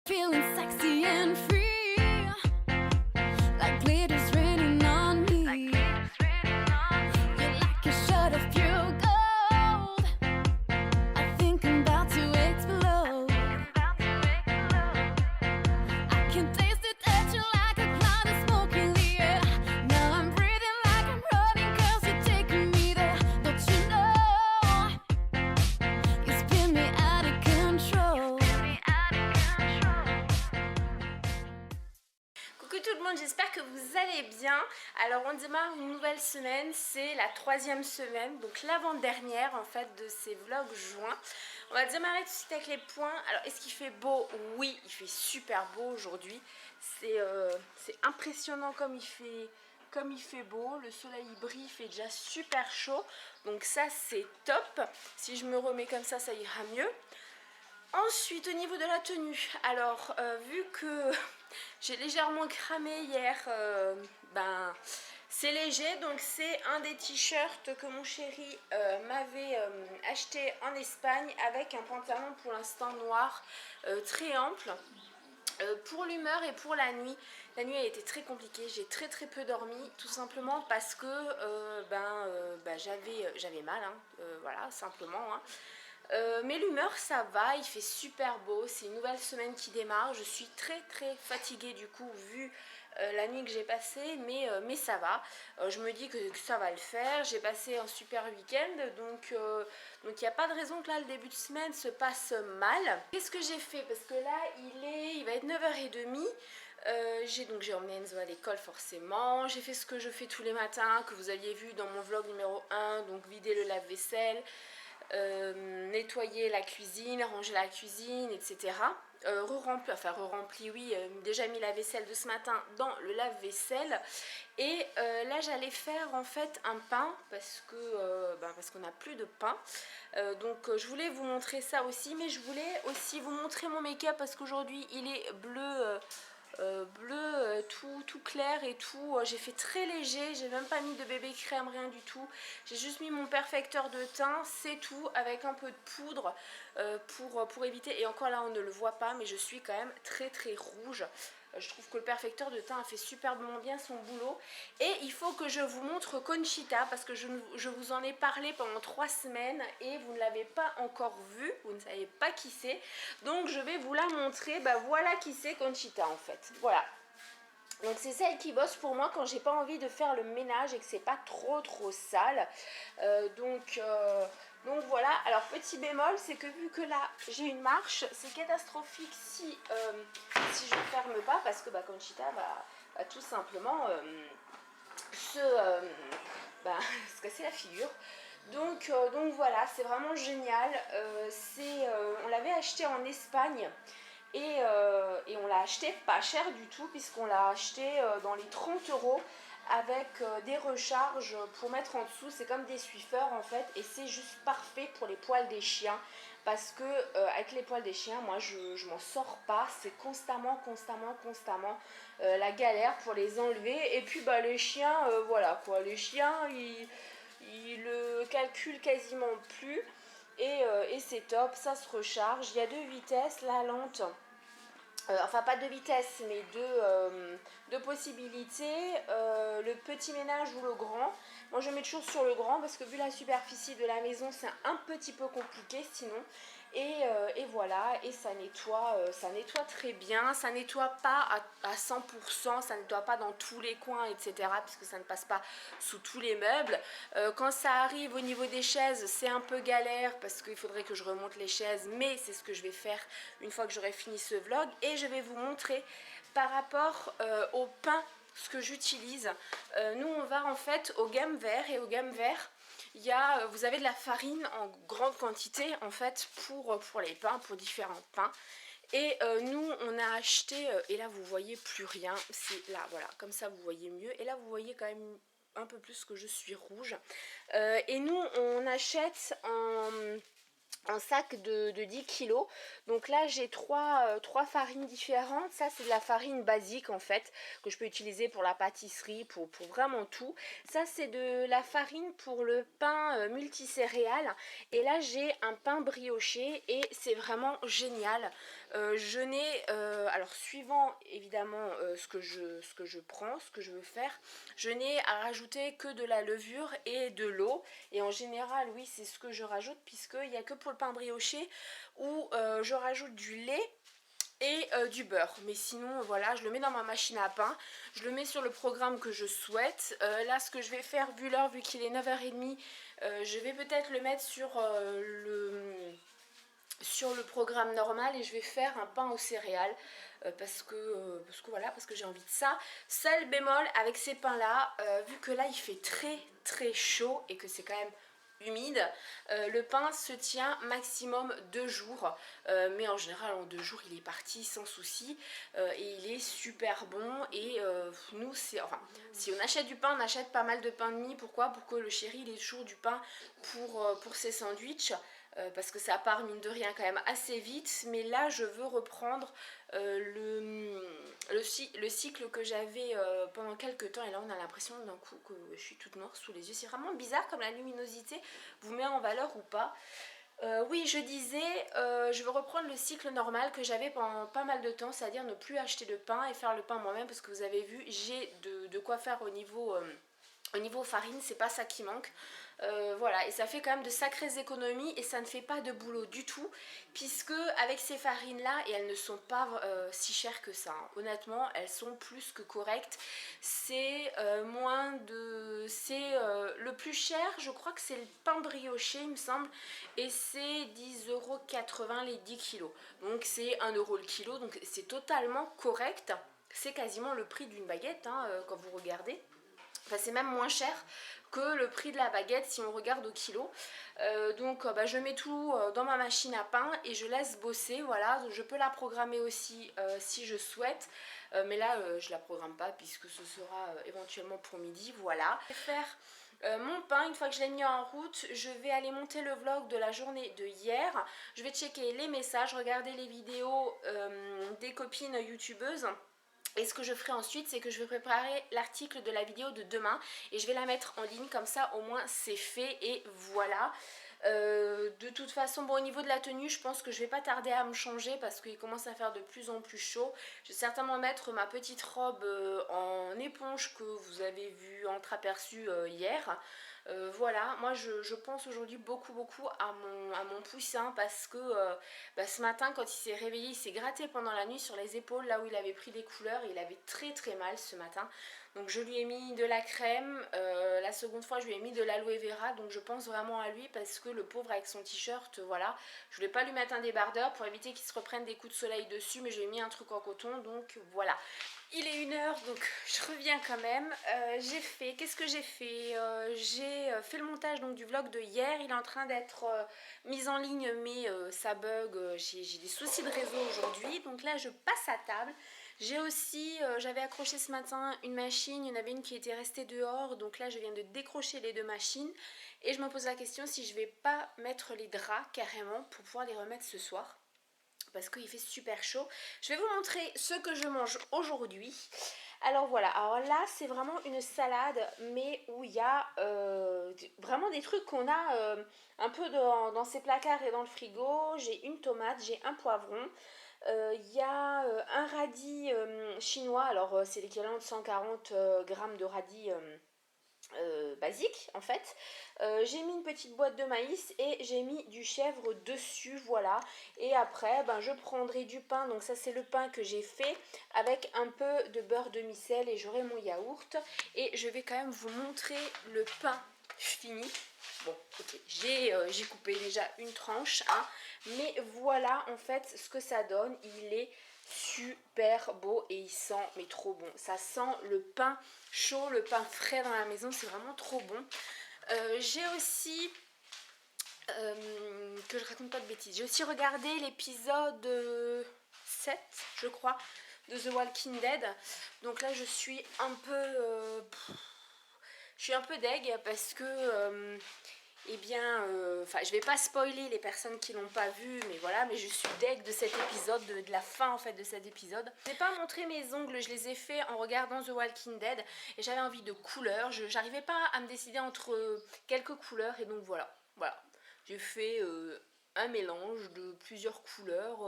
Feeling sexy and free, like glitters raining on me. You're like a shot of pure gold. I think I'm about to explode. I can taste the touch like a cloud of smoke in the air. Now I'm breathing like I'm running 'cause you're taking me there. Don't you know? You spin me out of control. Coucou tout le monde, j'espère que vous allez bien. Alors on démarre une nouvelle semaine, c'est la 3e semaine, donc l'avant-dernière en fait de ces vlogs juin. On va démarrer tout de suite avec les points. Alors est-ce qu'il fait beau? Oui, il fait super beau aujourd'hui. C'est impressionnant comme il fait beau. Le soleil brille, il fait déjà super chaud. Donc ça c'est top. Si je me remets comme ça ira mieux. Ensuite, au niveau de la tenue, alors vu que j'ai légèrement cramé hier, c'est léger, donc c'est un des t-shirts que mon chéri m'avait acheté en Espagne avec un pantalon pour l'instant noir très ample. Pour l'humeur et pour la nuit a été très compliquée, j'ai très peu dormi, tout simplement parce que j'avais mal, hein, voilà, simplement. Hein. Mais l'humeur ça va, il fait super beau, c'est une nouvelle semaine qui démarre, je suis très fatiguée du coup vu la nuit que j'ai passée, mais ça va, je me dis que ça va le faire, j'ai passé un super week-end, donc il n'y a pas de raison que là le début de semaine se passe mal. Qu'est-ce que j'ai fait? Parce que là il va être 9h30. J'ai emmené Enzo à l'école forcément, j'ai fait ce que je fais tous les matins, que vous aviez vu dans mon vlog numéro 1, donc vider le lave-vaisselle, nettoyer la cuisine, ranger la cuisine, etc. Re-rempli, oui, déjà mis la vaisselle de ce matin dans le lave-vaisselle. Et là j'allais faire en fait un pain parce qu'on n'a plus de pain. Donc je voulais vous montrer ça aussi, mais je voulais aussi vous montrer mon make-up parce qu'aujourd'hui il est bleu. Tout clair et tout, j'ai fait très léger, j'ai même pas mis de bébé crème, rien du tout, j'ai juste mis mon perfecteur de teint, c'est tout, avec un peu de poudre pour éviter, et encore là on ne le voit pas mais je suis quand même très rouge. Je trouve que le perfecteur de teint a fait superbement bien son boulot. Et il faut que je vous montre Conchita parce que je vous en ai parlé pendant 3 semaines et vous ne l'avez pas encore vue, vous ne savez pas qui c'est. Donc je vais vous la montrer, voilà qui c'est Conchita en fait, voilà. Donc c'est celle qui bosse pour moi quand j'ai pas envie de faire le ménage et que c'est pas trop sale. Donc voilà. Alors petit bémol, c'est que vu que là j'ai une marche, c'est catastrophique si je ne ferme pas parce que Conchita va tout simplement se casser la figure. Donc voilà, c'est vraiment génial. On l'avait acheté en Espagne. Et on l'a acheté pas cher du tout puisqu'on l'a acheté dans les 30 € avec des recharges pour mettre en dessous. C'est comme des Swiffer en fait et c'est juste parfait pour les poils des chiens parce que avec les poils des chiens moi je m'en sors pas, c'est constamment la galère pour les enlever. Et puis les chiens voilà quoi, les chiens ils le calculent quasiment plus. Et c'est top, ça se recharge, il y a 2 vitesses, la lente, enfin pas 2 vitesses mais 2 possibilités, le petit ménage ou le grand. Moi je mets toujours sur le grand parce que vu la superficie de la maison c'est un petit peu compliqué sinon. Et voilà, et ça nettoie très bien, ça nettoie pas à 100%, ça nettoie pas dans tous les coins etc puisque ça ne passe pas sous tous les meubles. Quand ça arrive au niveau des chaises c'est un peu galère parce qu'il faudrait que je remonte les chaises, mais c'est ce que je vais faire une fois que j'aurai fini ce vlog. Et je vais vous montrer par rapport au pain ce que j'utilise. Nous on va en fait au Gamme Vert, et au Gamme Vert vous avez de la farine en grande quantité en fait pour les pains, pour différents pains. Et nous on a acheté, et là vous voyez plus rien, c'est là voilà, comme ça vous voyez mieux, et là vous voyez quand même un peu plus que je suis rouge. Et nous on achète un sac de 10 kg. Donc là j'ai trois farines différentes. Ça c'est de la farine basique en fait que je peux utiliser pour la pâtisserie, pour vraiment tout. Ça c'est de la farine pour le pain multicéréales. Et là j'ai un pain brioché et c'est vraiment génial Je n'ai, alors suivant évidemment ce que je prends, ce que je veux faire, je n'ai à rajouter que de la levure et de l'eau. Et en général, oui, c'est ce que je rajoute puisqu'il n'y a que pour le pain brioché où je rajoute du lait et du beurre. Mais sinon, voilà, je le mets dans ma machine à pain, je le mets sur le programme que je souhaite. Là, ce que je vais faire, vu l'heure, vu qu'il est 9h30, je vais peut-être le mettre sur le programme normal et je vais faire un pain aux céréales parce que voilà, parce que j'ai envie de ça. Seul bémol avec ces pains là, vu que là il fait très très chaud et que c'est quand même humide, le pain se tient maximum 2 jours, mais en général en 2 jours il est parti sans souci et il est super bon. Et nous c'est, enfin, si on achète du pain, on achète pas mal de pain de mie. Pourquoi? Pour que le chéri il ait toujours du pain pour ses sandwichs. Parce que ça part mine de rien quand même assez vite. Mais là je veux reprendre le cycle que j'avais pendant quelques temps. Et là on a l'impression d'un coup que je suis toute noire sous les yeux. C'est vraiment bizarre comme la luminosité vous met en valeur ou pas. Oui, je disais, je veux reprendre le cycle normal que j'avais pendant pas mal de temps, c'est-à-dire ne plus acheter de pain et faire le pain moi-même, parce que vous avez vu, j'ai de quoi faire au niveau farine, c'est pas ça qui manque. Voilà, et ça fait quand même de sacrées économies et ça ne fait pas de boulot du tout, puisque avec ces farines là, et elles ne sont pas si chères que ça, hein. Honnêtement elles sont plus que correctes. C'est le plus cher, je crois que c'est le pain brioché il me semble, et c'est 10,80 € les 10 kilos, donc c'est 1 € le kilo, donc c'est totalement correct. C'est quasiment le prix d'une baguette hein, quand vous regardez. Enfin, c'est même moins cher que le prix de la baguette si on regarde au kilo. Donc je mets tout dans ma machine à pain et je laisse bosser. Voilà, donc je peux la programmer aussi si je souhaite. Mais là je la programme pas puisque ce sera éventuellement pour midi. Voilà. Je vais faire mon pain. Une fois que je l'ai mis en route, je vais aller monter le vlog de la journée de hier. Je vais checker les messages, regarder les vidéos des copines youtubeuses. Et ce que je ferai ensuite, c'est que je vais préparer l'article de la vidéo de demain et je vais la mettre en ligne, comme ça au moins c'est fait et voilà. De toute façon, bon, au niveau de la tenue, je pense que je vais pas tarder à me changer parce qu'il commence à faire de plus en plus chaud. Je vais certainement mettre ma petite robe en éponge que vous avez vu entreaperçue hier. Voilà, moi je pense aujourd'hui beaucoup à mon poussin parce que ce matin quand il s'est réveillé, il s'est gratté pendant la nuit sur les épaules là où il avait pris des couleurs et il avait très très mal ce matin. Donc je lui ai mis de la crème, la seconde fois je lui ai mis de l'aloe vera, donc je pense vraiment à lui parce que le pauvre avec son t-shirt, voilà, je voulais pas lui mettre un débardeur pour éviter qu'il se reprenne des coups de soleil dessus, mais je lui ai mis un truc en coton, donc voilà. Il est 1h, donc je reviens quand même. Qu'est-ce que j'ai fait? J'ai fait le montage donc, du vlog de hier. Il est en train d'être mis en ligne, mais ça bug. J'ai des soucis de réseau aujourd'hui. Donc là, je passe à table. J'ai aussi, j'avais accroché ce matin une machine. Il y en avait une qui était restée dehors. Donc là, je viens de décrocher les 2 machines. Et je me pose la question si je vais pas mettre les draps carrément pour pouvoir les remettre ce soir. Parce qu'il fait super chaud. Je vais vous montrer ce que je mange aujourd'hui. Alors voilà, alors là c'est vraiment une salade, mais où il y a vraiment des trucs qu'on a un peu dans ces placards et dans le frigo. J'ai une tomate, j'ai un poivron. Il y a un radis chinois, alors c'est l'équivalent de 140 grammes de radis basique en fait. J'ai mis une petite boîte de maïs et j'ai mis du chèvre dessus, voilà. Et après je prendrai du pain, donc ça c'est le pain que j'ai fait avec un peu de beurre demi-sel et j'aurai mon yaourt. Et je vais quand même vous montrer le pain fini. Bon, ok, j'ai coupé déjà une tranche, hein, mais voilà en fait ce que ça donne. Il est super beau et il sent mais trop bon. Ça sent le pain chaud, le pain frais dans la maison, c'est vraiment trop bon. J'ai aussi que je raconte pas de bêtises, j'ai aussi regardé l'épisode 7 je crois de The Walking Dead. Donc là je suis un peu deg parce que je vais pas spoiler les personnes qui l'ont pas vu, mais voilà, mais je suis deg de cet épisode, de la fin en fait de cet épisode. Je n'ai pas montré mes ongles, je les ai fait en regardant The Walking Dead et j'avais envie de couleurs, j'arrivais pas à me décider entre quelques couleurs et donc voilà, j'ai fait un mélange de plusieurs couleurs.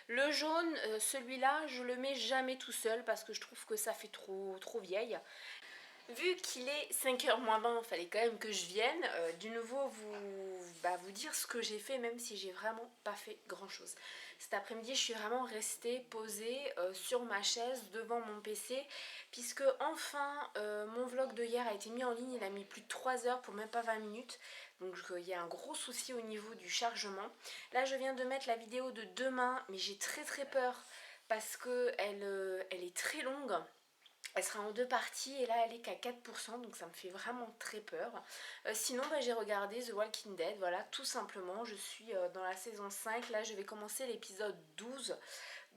Le jaune, celui-là, je le mets jamais tout seul parce que je trouve que ça fait trop vieille. Vu qu'il est 5h moins 20, il fallait quand même que je vienne du nouveau vous dire ce que j'ai fait, même si j'ai vraiment pas fait grand chose. Cet après-midi, je suis vraiment restée posée sur ma chaise devant mon PC, puisque enfin mon vlog de hier a été mis en ligne. Il a mis plus de 3 heures pour même pas 20 minutes. Donc il y a un gros souci au niveau du chargement. Là, je viens de mettre la vidéo de demain, mais j'ai très peur parce que elle est très longue. Elle sera en 2 parties et là elle est qu'à 4%, donc ça me fait vraiment très peur. Sinon j'ai regardé The Walking Dead, voilà, tout simplement. Je suis dans la saison 5, là je vais commencer l'épisode 12.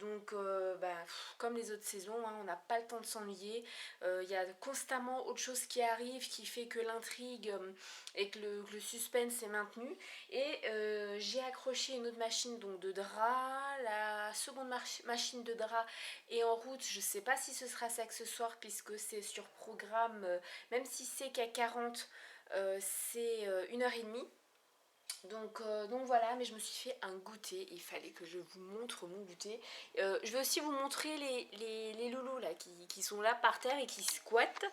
Donc comme les autres saisons, hein, on n'a pas le temps de s'ennuyer. Il y a constamment autre chose qui arrive qui fait que l'intrigue et que le suspense est maintenu. Et j'ai accroché une autre machine donc de drap. La seconde machine de drap est en route. Je ne sais pas si ce sera ça ce soir puisque c'est sur programme. Même si c'est qu'à 40, c'est 1h30. Donc voilà, mais je me suis fait un goûter, il fallait que je vous montre mon goûter. Je vais aussi vous montrer les loulous là qui sont là par terre et qui squattent.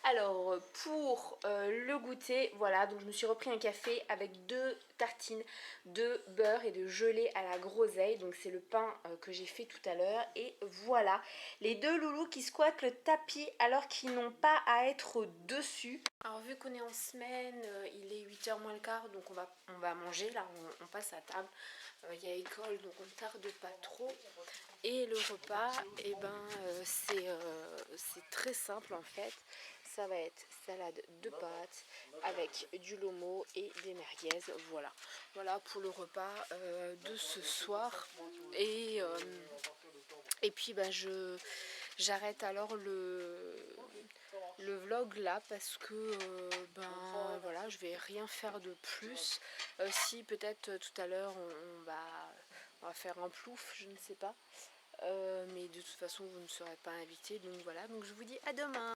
Alors pour le goûter, voilà, donc je me suis repris un café avec 2 tartines de beurre et de gelée à la groseille. Donc c'est le pain que j'ai fait tout à l'heure. Et voilà, les 2 loulous qui squattent le tapis alors qu'ils n'ont pas à être dessus. Alors vu qu'on est en semaine, il est 8h moins le quart, donc on va manger, là on passe à table. Il y a école, donc on ne tarde pas trop. Et le repas, et c'est très simple en fait. Ça va être salade de pâtes avec du lomo et des merguez. Voilà pour le repas de ce soir. Et puis j'arrête alors le vlog là parce que voilà, je vais rien faire de plus. Si peut-être tout à l'heure on va faire un plouf, je ne sais pas. Mais de toute façon vous ne serez pas invité, donc voilà, donc je vous dis à demain.